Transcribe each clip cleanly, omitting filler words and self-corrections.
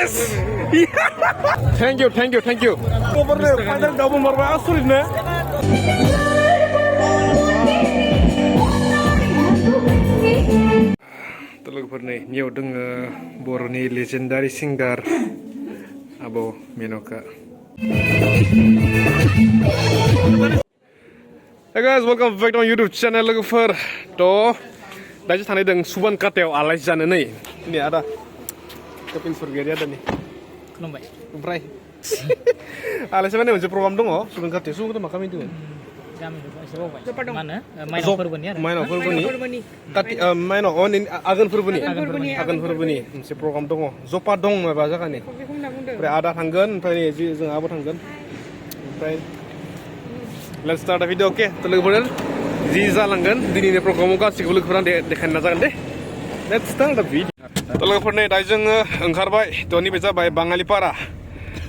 Yes. Thank you. Padahal double marwah sulit nih. Telur nih, nyew deng Boroni legendary singer Abo Menoka. Hey guys, welcome back to my YouTube channel. Look for to. Dah just deng Suban Kateo alai jana nih. Ini ada Kapil Surgeria ada nih. Kenapa? Bray. Alai sebenarnya macam program dong, Suban Kateo. Suban itu makam itu. Kami siapa mana? Main offer bani. Main offer bani. Tapi main on in agan furbani. Si program dong. Zopa dong bahasa kan nih. Pre ada tanggan, pre ji jeng abu tanggan. Pre. Let's start the video, okay? Telur bener. Ziza langgan. Dini ini program muka sih belum pernah dekan nazakan deh. Let's start the video. Telur bener. Dajeng engkarbai. Tuh ini bisa by Bangali para.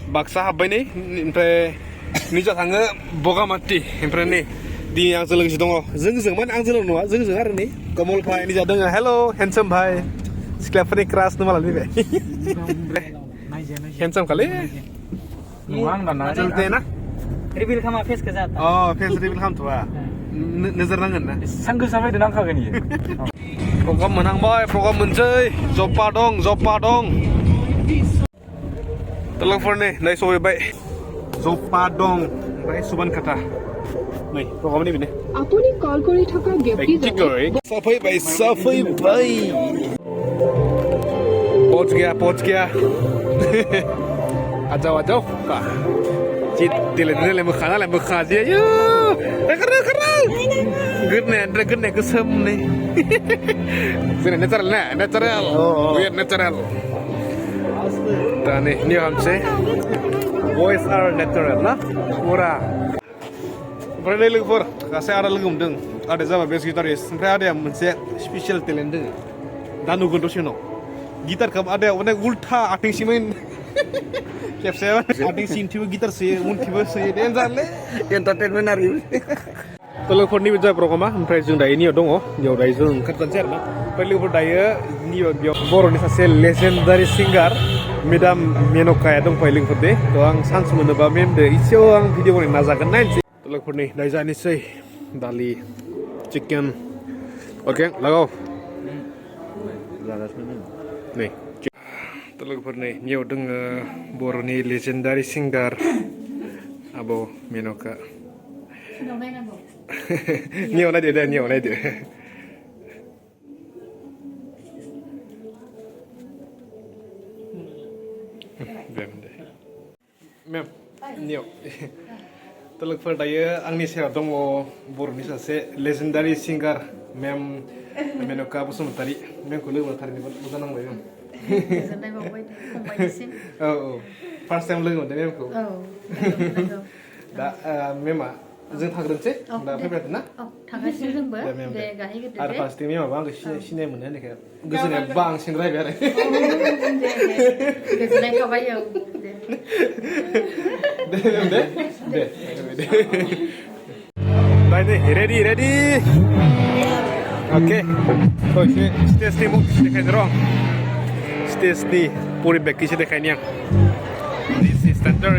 Baksa habai nih. Pre. Nija tangga boga mati impreni di yang seleng sidongo zeng man ang zelong noa zeng hari nih komol pai nija dengar hello handsome bhai sklapani keras nu malah nih handsome kali nuang dan jelte na reveal kama face ke zat oh face reveal kam tuh nazar nangan na sanggup sampai denang kagak nih program menang boy program mencai zopa dong telepon nih dari sore baik Zopa dong, baik Suban kata. Nih, program ini bini. Apuni call kori thaka gyapti jane. Safai bhai. Pहुंच गया. आजाओ. Cit dile mukha dia. Yo. Keren. Gede kesem nih. Sini natural. Weird natural. Dan ini hamse. Voice are natural, na? Pura. Pernah lihat for, kasih ada lagi mendeng, ada zaman bass gitaris, sampai ada yang mense special talent deng, Danu Gondosino. Gitar kamu ada, warna ulta, ating simain, siap saya, ating sim tiba gitar sih, tiba sih, dancer le, entertainment hari. Telepon ni bisa program ah, sampai jeng dah ini dong, jauh dah jeng kat konser na. Perlu berdaya, ni Boroni sase legendary singer. Medam Menoka ya dong paling pede, doang sans menebak de iso ang video ini nazakan nanti. Telur nih, dari sana sih, dali chicken, oke, lagu. Nih, telur nih, nyew deng Boroni legendary singer Abo Menoka. Nyew na dia. Mem, nio. Telur daya angni saya dong Boroni sase legendary singer Mem Menoka Busumtari. Mem kulit bertari ni bukan nang bayang. Legendary pemain sim. Oh. First time lagi mem ku. Oh. Da mema जों थाग्रोन सै दा फैबाय ना थागासिनो जोंबो दे गाहाय गिदिर आरो फार्स्ट टाइम माबा आं सिनाय मोनो होननायखाय गोजोननाय बांसिन रायबाय आरो गोजोननाय थाबाय औ दे बाय दे रेडी ओके तो स्टेज नि मुख देखायनो रं स्टेज नि परिबेख किसे देखायनि आं दिस इज सेन्टर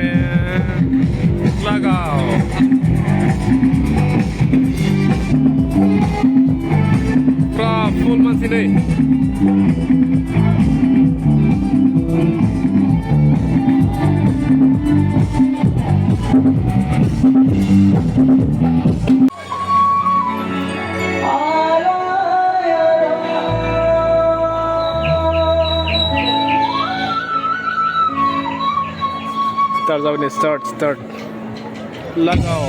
लगाव full masih nih. Start. Lagaw.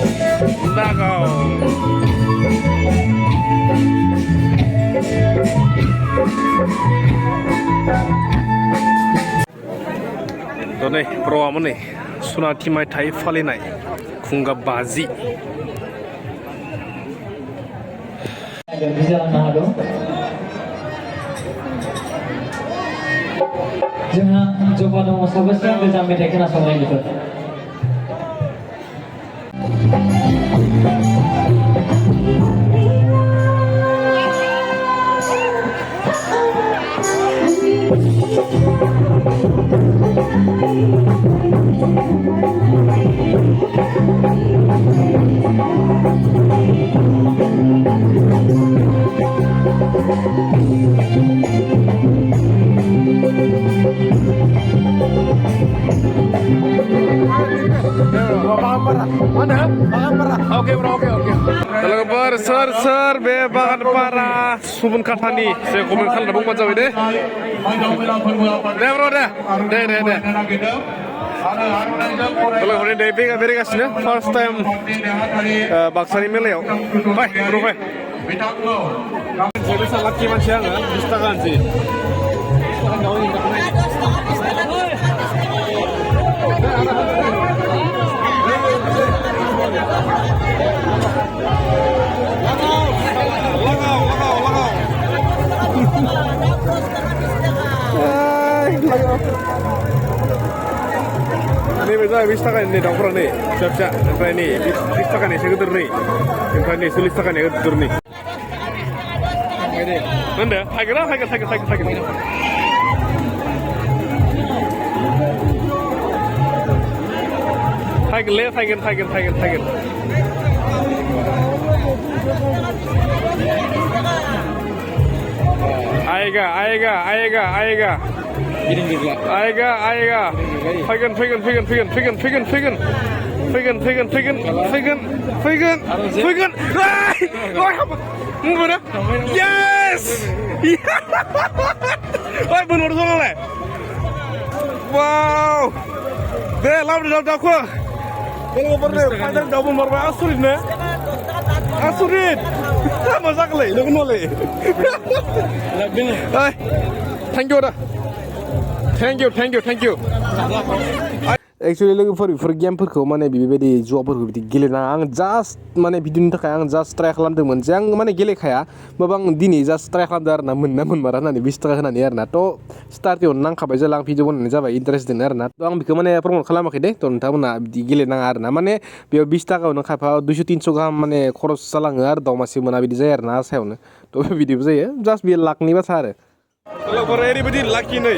Nih, program nih, sunati mai thai falinai, kunga bazi. Jangan coba dong sahabat bisa mendekat sama gitu. Oke bro, oke. Kalau ber ser be bagan para subun katani, saya komen kalau bung macam ini. Deh bro deh. Kalau hari ini beri kasih first time baksani meleo. Baik bro baik. Jadi salah kiman siang kan, bisa kan sih. Ini bisa kan ini dapur nih, siap. Ini bisa kan ini segitu nih, ini sulit kan ini segitu nih. Mana? Hagen. Hagen. Aiga. Aiga. Hagen. Mana? Yes! Wah, benar soalnya. Wow. Deh, lawan dalam aku. Kalau pernah, ada double marwah asurit nih. Asurit. Masa kali, lu kenal le. Hai, thank you dah. Thank you. Actually, look for game-फोरखौ माने बेबायदि जुआफोरखौ बिदि गेलेनाङा आं just माने भिडिअनि थाखाय आं just try खालामदोंमोन जे आं माने गेलेखाया होमबाबो आं दिनै जास्ट ट्राइ खालामदों आरोना मोनमारा होननानै 20 थाखा होनानै आरोना थ' स्टार्टिंआवनो नांखाबाय जेला आं भिडिअ बनायनाय जाबाय इन्टारेस्ट दङ आरोना थ' आं बेखौ माने प्रमट खालामाखै दे थ' नोंथांमोना बिदि गेलेनाङा आरोना माने बेयाव 20 थाखायावनो खायफा 200-300 गाहाम माने खरस जालाङो आरो दाउ मासे मोना बिदि जायो आरोना आसायावनो थ' बिदिबो जायो जास्ट बेयो लाकनि बाथ्रा आरो लोगोफोर ओरैबायदि लाकि नै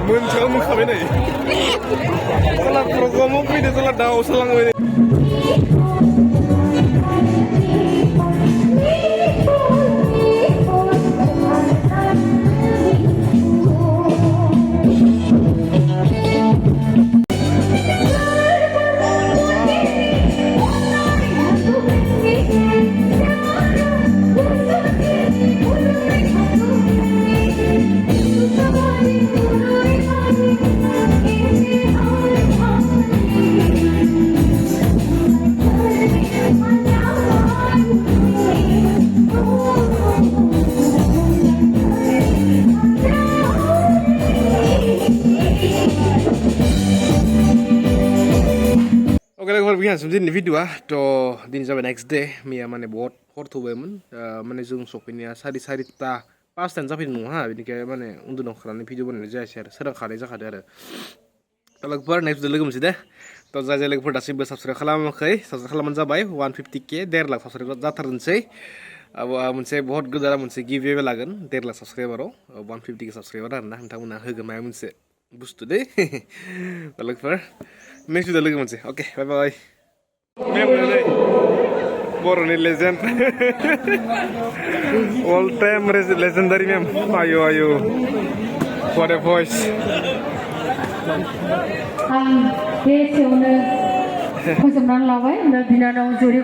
मोनसेयाव मोनखाबाय नै साला प्रग्रामाव फैदो साला दाउ सालांबाय बिहान दिनै भिडिअआ थ' दिनै जाबाय नेक्स्ट डे मैया माने बहुत हर थौबायमोन माने जों सफैनाया 4:30-5:00 जाफैदों नङा हा बेनिखाय माने उन्दुनो ओंखारनानै भिडिअ बानायनाय जायासै आरो सोरांखानाय जाखादों आरो लोगोफोर नेक्स्ट डे लोगो मोनसै दे थ' जाय लोगोफोर दासिमबो साबसक्राइब खालामाखै साबसक्राइब खालामनानै जाबाय 150K 1.5 लाख साबसक्राइब जाथारनोसै मोनसे बहुत गोदान मोनसे गिभवे लागोन 1.5 लाख साबसक्राइबाराव 150K साबसक्राइबार आरोना नोंथांमोना होगोन माया मोनसे बुस्थु दे लोगोफोर नेक्स्ट भिडिअ लोगो मोनसै अके बाय बर'नि लेजेन्ड अल टाइम लेजेन्डारि मेम आयु what a voice आं बे एसेयावनो फोजोबनानै लाबाय बिनानाव जुरि